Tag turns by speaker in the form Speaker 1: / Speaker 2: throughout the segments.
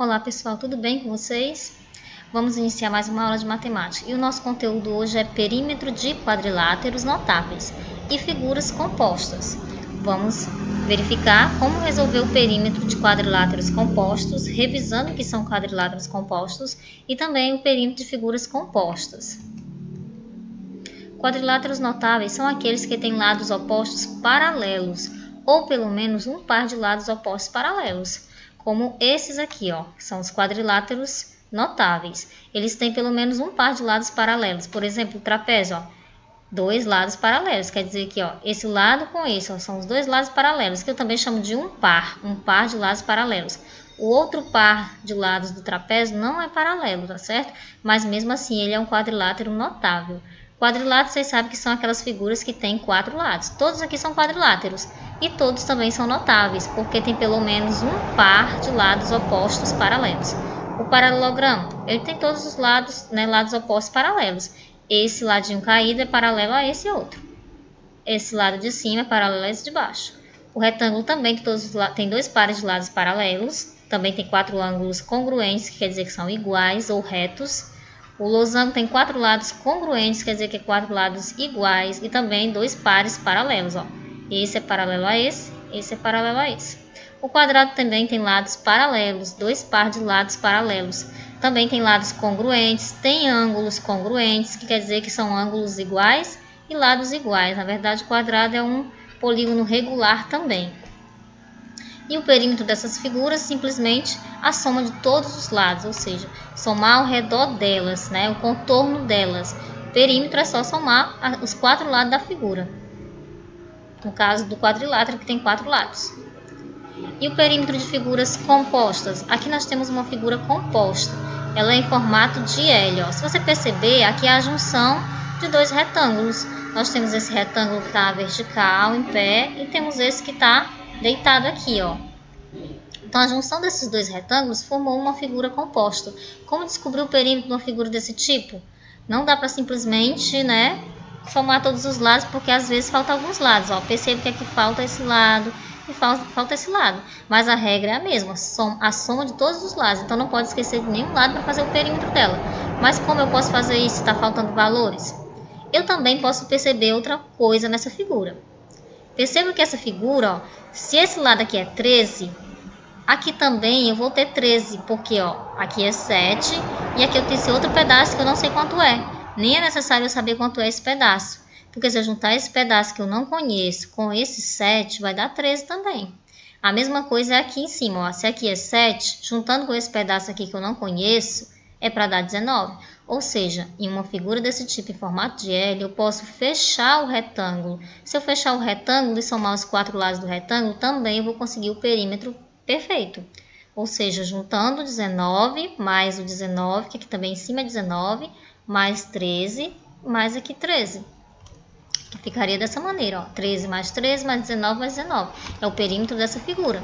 Speaker 1: Olá pessoal, tudo bem com vocês? Vamos iniciar mais uma aula de matemática e o nosso conteúdo hoje é perímetro de quadriláteros notáveis e figuras compostas. Vamos verificar como resolver o perímetro de quadriláteros compostos, revisando o que são quadriláteros compostos e também o perímetro de figuras compostas. Quadriláteros notáveis são aqueles que têm lados opostos paralelos ou pelo menos um par de lados opostos paralelos. Como esses aqui, ó, são os quadriláteros notáveis. Eles têm pelo menos um par de lados paralelos. Por exemplo, o trapézio, ó, dois lados paralelos. Quer dizer que, ó, esse lado com esse, ó, são os dois lados paralelos, que eu também chamo de um par de lados paralelos. O outro par de lados do trapézio não é paralelo, tá certo? Mas mesmo assim ele é um quadrilátero notável. Quadriláteros, vocês sabem que são aquelas figuras que têm quatro lados. Todos aqui são quadriláteros. E todos também são notáveis, porque tem pelo menos um par de lados opostos paralelos. O paralelogramo, ele tem todos os lados, né, lados opostos paralelos. Esse ladinho caído é paralelo a esse outro. Esse lado de cima é paralelo a esse de baixo. O retângulo também tem dois pares de lados paralelos. Também tem quatro ângulos congruentes, que quer dizer que são iguais ou retos. O losango tem quatro lados congruentes, quer dizer que é quatro lados iguais. E também dois pares paralelos, ó. Esse é paralelo a esse é paralelo a esse. O quadrado também tem lados paralelos, dois pares de lados paralelos. Também tem lados congruentes, tem ângulos congruentes, que quer dizer que são ângulos iguais e lados iguais. Na verdade, o quadrado é um polígono regular também. E o perímetro dessas figuras simplesmente a soma de todos os lados, ou seja, somar ao redor delas, né, o contorno delas. Perímetro é só somar os quatro lados da figura. No caso do quadrilátero, que tem quatro lados. E o perímetro de figuras compostas? Aqui nós temos uma figura composta. Ela é em formato de L. Ó. Se você perceber, aqui é a junção de dois retângulos. Nós temos esse retângulo que está vertical, em pé, e temos esse que está deitado aqui, ó. Então, a junção desses dois retângulos formou uma figura composta. Como descobrir o perímetro de uma figura desse tipo? Não dá para simplesmente, né, somar todos os lados, porque às vezes falta alguns lados. Ó. Percebe que aqui falta esse lado e falta esse lado. Mas a regra é a mesma, a soma de todos os lados. Então, não pode esquecer de nenhum lado para fazer o perímetro dela. Mas como eu posso fazer isso se está faltando valores? Eu também posso perceber outra coisa nessa figura. Perceba que essa figura, ó, se esse lado aqui é 13, aqui também eu vou ter 13, porque ó, aqui é 7 e aqui eu tenho esse outro pedaço que eu não sei quanto é. Nem é necessário eu saber quanto é esse pedaço, porque se eu juntar esse pedaço que eu não conheço com esse 7, vai dar 13 também. A mesma coisa é aqui em cima, ó. Se aqui é 7, juntando com esse pedaço aqui que eu não conheço, é para dar 19. Ou seja, em uma figura desse tipo em formato de L, eu posso fechar o retângulo. Se eu fechar o retângulo e somar os quatro lados do retângulo, também eu vou conseguir o perímetro perfeito. Ou seja, juntando 19 mais o 19, que aqui também em cima é 19, mais 13, mais aqui 13. Ficaria dessa maneira, ó, 13 mais 13 mais 19 mais 19. É o perímetro dessa figura.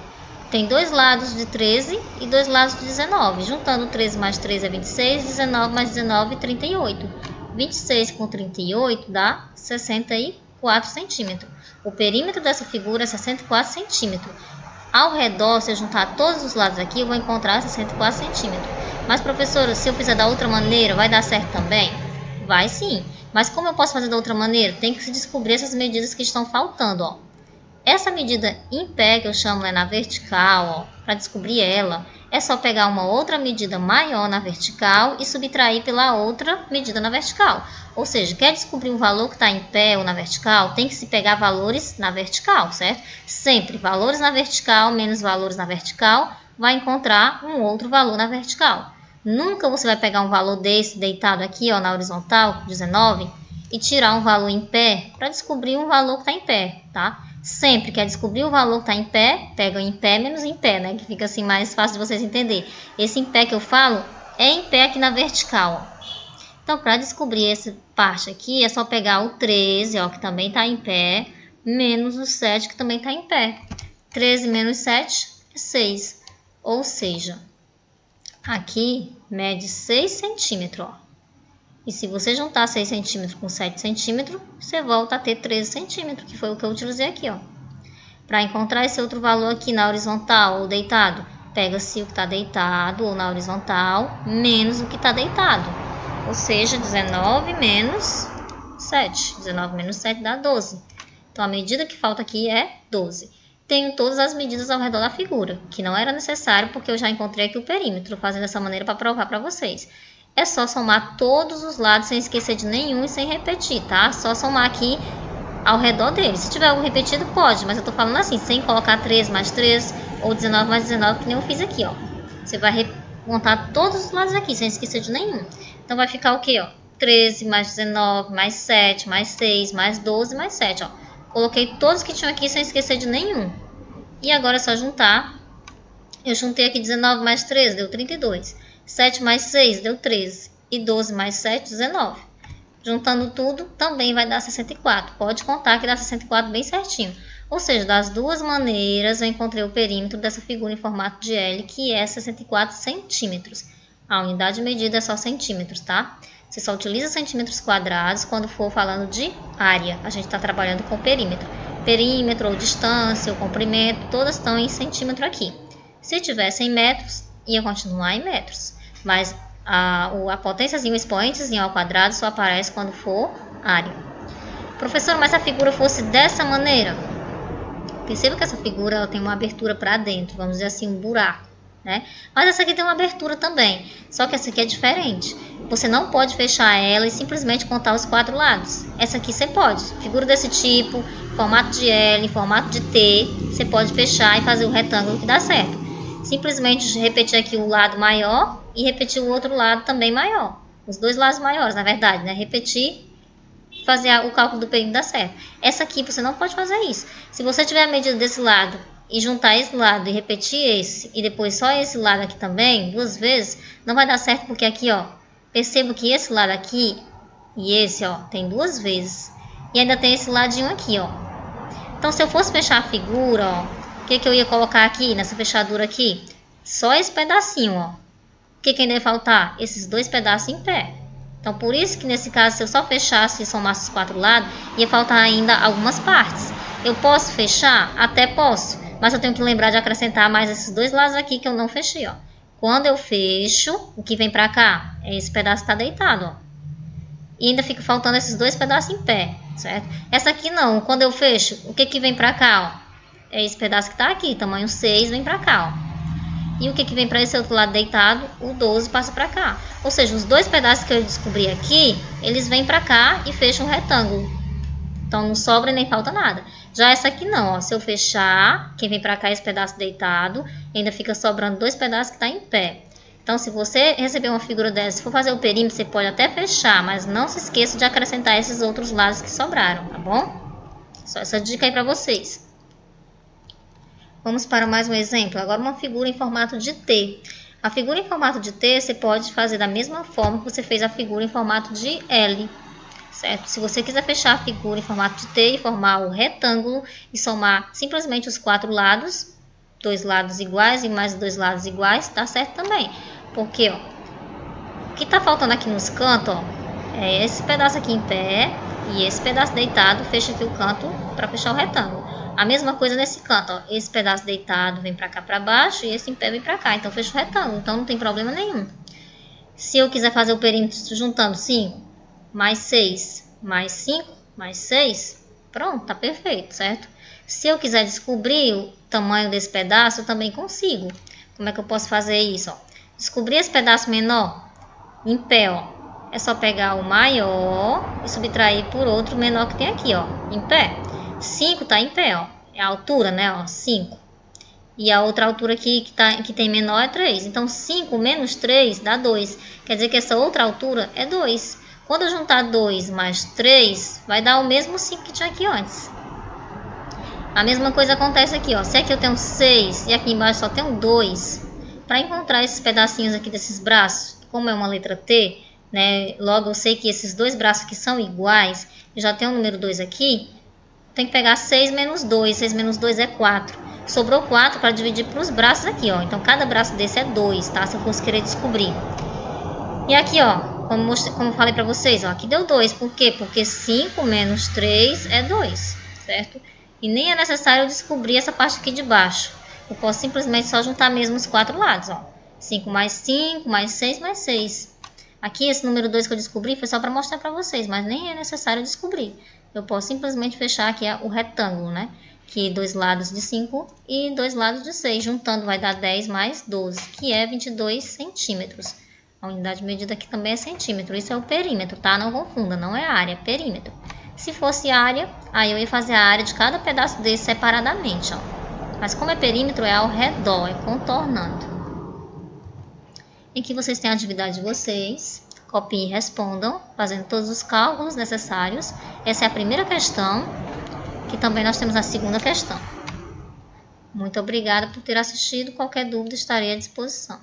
Speaker 1: Tem dois lados de 13 e dois lados de 19. Juntando 13 mais 13 é 26, 19 mais 19 é 38. 26 com 38 dá 64 centímetros. O perímetro dessa figura é 64 centímetros. Ao redor, se eu juntar todos os lados aqui, eu vou encontrar 64 centímetros. Mas, professora, se eu fizer da outra maneira, vai dar certo também? Vai sim. Mas como eu posso fazer da outra maneira? Tem que se descobrir essas medidas que estão faltando, ó. Essa medida em pé, que eu chamo na vertical, ó, para descobrir ela, é só pegar uma outra medida maior na vertical e subtrair pela outra medida na vertical. Ou seja, quer descobrir um valor que está em pé ou na vertical, tem que se pegar valores na vertical, certo? Sempre valores na vertical menos valores na vertical, vai encontrar um outro valor na vertical. Nunca você vai pegar um valor desse deitado aqui, ó, na horizontal, 19, e tirar um valor em pé para descobrir um valor que está em pé, tá? Sempre quer descobrir o valor que está em pé, pega em pé menos em pé, né? Que fica assim mais fácil de vocês entenderem. Esse em pé que eu falo é em pé aqui na vertical. Então, para descobrir essa parte aqui, é só pegar o 13, ó, que também está em pé, menos o 7, que também está em pé. 13 menos 7 é 6. Ou seja, aqui mede 6 centímetros, ó. E se você juntar 6 centímetros com 7 centímetros, você volta a ter 13 centímetros, que foi o que eu utilizei aqui, ó. Para encontrar esse outro valor aqui na horizontal ou deitado, Pega-se o que está deitado ou na horizontal, menos o que está deitado. Ou seja, 19 menos 7. 19 menos 7 dá 12. Então, a medida que falta aqui é 12. Tenho todas as medidas ao redor da figura, que não era necessário porque eu já encontrei aqui o perímetro, fazendo dessa maneira para provar para vocês. É só somar todos os lados sem esquecer de nenhum e sem repetir, tá? Só somar aqui ao redor dele. Se tiver algo repetido, pode, mas eu tô falando assim, sem colocar 13 mais 3 ou 19 mais 19, que nem eu fiz aqui, ó. Você vai contar todos os lados aqui, sem esquecer de nenhum. Então, vai ficar o quê, ó? 13 mais 19, mais 7, mais 6, mais 12, mais 7, ó. Coloquei todos que tinham aqui sem esquecer de nenhum. E agora é só juntar. Eu juntei aqui 19 mais 13, deu 32. 7 mais 6, deu 13. E 12 mais 7, 19. Juntando tudo, também vai dar 64. Pode contar que dá 64 bem certinho. Ou seja, das duas maneiras, eu encontrei o perímetro dessa figura em formato de L, que é 64 centímetros. A unidade de medida é só centímetros, tá? Você só utiliza centímetros quadrados quando for falando de área. A gente está trabalhando com perímetro. Perímetro, ou distância, ou comprimento, todas estão em centímetro aqui. Se tivesse em metros, ia continuar em metros. Mas a potênciazinha, o expoentezinho ao quadrado só aparece quando for área. Professor, mas se a figura fosse dessa maneira? Perceba que essa figura ela tem uma abertura para dentro, vamos dizer assim, um buraco, né? Mas essa aqui tem uma abertura também, só que essa aqui é diferente. Você não pode fechar ela e simplesmente contar os 4 lados. Essa aqui você pode. Figura desse tipo, formato de L, formato de T, você pode fechar e fazer o retângulo que dá certo. Simplesmente repetir aqui o lado maior e repetir o outro lado também maior. Os dois lados maiores, na verdade, né? Repetir, fazer o cálculo do perímetro dá certo. Essa aqui você não pode fazer isso. Se você tiver a medida desse lado e juntar esse lado e repetir esse, e depois só esse lado aqui também, 2 vezes, não vai dar certo porque aqui, ó, percebo que esse lado aqui e esse, ó, tem 2 vezes. E ainda tem esse ladinho aqui, ó. Então, se eu fosse fechar a figura, ó, o que eu ia colocar aqui, nessa fechadura aqui? Só esse pedacinho, ó. O que ainda ia faltar? Esses 2 pedaços em pé. Então, por isso que nesse caso, se eu só fechasse e somasse os 4 lados, ia faltar ainda algumas partes. Eu posso fechar? Até posso. Mas eu tenho que lembrar de acrescentar mais esses 2 lados aqui que eu não fechei, ó. Quando eu fecho, o que vem pra cá? É esse pedaço que tá deitado, ó. E ainda fica faltando esses 2 pedaços em pé, certo? Essa aqui não. Quando eu fecho, o que vem pra cá, ó? É esse pedaço que tá aqui, tamanho 6, vem pra cá, ó. E o que vem para esse outro lado deitado? O 12 passa para cá. Ou seja, os 2 pedaços que eu descobri aqui, eles vêm para cá e fecham um retângulo. Então, não sobra nem falta nada. Já essa aqui não, ó. Se eu fechar, quem vem para cá é esse pedaço deitado, ainda fica sobrando 2 pedaços que está em pé. Então, se você receber uma figura dessa, se for fazer o perímetro, você pode até fechar, mas não se esqueça de acrescentar esses outros lados que sobraram, tá bom? Só essa dica aí para vocês. Vamos para mais um exemplo. Agora uma figura em formato de T. A figura em formato de T você pode fazer da mesma forma que você fez a figura em formato de L, certo? Se você quiser fechar a figura em formato de T e formar o retângulo e somar simplesmente os 4 lados, 2 lados iguais e mais 2 lados iguais, dá certo também. Porque, ó, o que está faltando aqui nos cantos, ó, é esse pedaço aqui em pé e esse pedaço deitado, fecha aqui o canto para fechar o retângulo. A mesma coisa nesse canto, ó. Esse pedaço deitado vem para cá para baixo e esse em pé vem para cá. Então, fecha o retângulo. Então, não tem problema nenhum. Se eu quiser fazer o perímetro juntando 5, mais 6, mais 5, mais 6, pronto, tá perfeito, certo? Se eu quiser descobrir o tamanho desse pedaço, eu também consigo. Como é que eu posso fazer isso, ó? Descobrir esse pedaço menor em pé, ó. É só pegar o maior e subtrair por outro menor que tem aqui, ó, em pé. 5 está em pé, ó. É a altura, né, ó, 5. E a outra altura aqui que tem menor é 3. Então, 5 menos 3 dá 2. Quer dizer que essa outra altura é 2. Quando eu juntar 2 mais 3, vai dar o mesmo 5 que tinha aqui antes. A mesma coisa acontece aqui, ó. Se aqui eu tenho 6 e aqui embaixo só tenho 2, para encontrar esses pedacinhos aqui desses braços, como é uma letra T, né, logo eu sei que esses 2 braços aqui são iguais, eu já tenho o número 2 aqui, tem que pegar 6 menos 2. 6 menos 2 é 4. Sobrou 4 para dividir para os braços aqui, ó. Então, cada braço desse é 2, tá? Se eu fosse querer descobrir. E aqui, ó, como eu falei para vocês, ó, aqui deu 2. Por quê? Porque 5 menos 3 é 2, certo? E nem é necessário eu descobrir essa parte aqui de baixo. eu posso simplesmente só juntar mesmo os 4 lados, ó. 5 mais 5, mais 6, mais 6. Aqui, esse número 2 que eu descobri foi só para mostrar para vocês, mas nem é necessário descobrir. Eu posso simplesmente fechar aqui o retângulo, né? Que 2 lados de 5 e 2 lados de 6. Juntando vai dar 10 mais 12, que é 22 centímetros. A unidade de medida aqui também é centímetro. Isso é o perímetro, tá? Não confunda, não é área, é perímetro. Se fosse área, aí eu ia fazer a área de cada pedaço desse separadamente, ó. Mas como é perímetro, é ao redor, é contornando. Em que vocês têm a atividade de vocês, copiem e respondam, fazendo todos os cálculos necessários. Essa é a primeira questão, que também nós temos a segunda questão. Muito obrigada por ter assistido. Qualquer dúvida estarei à disposição.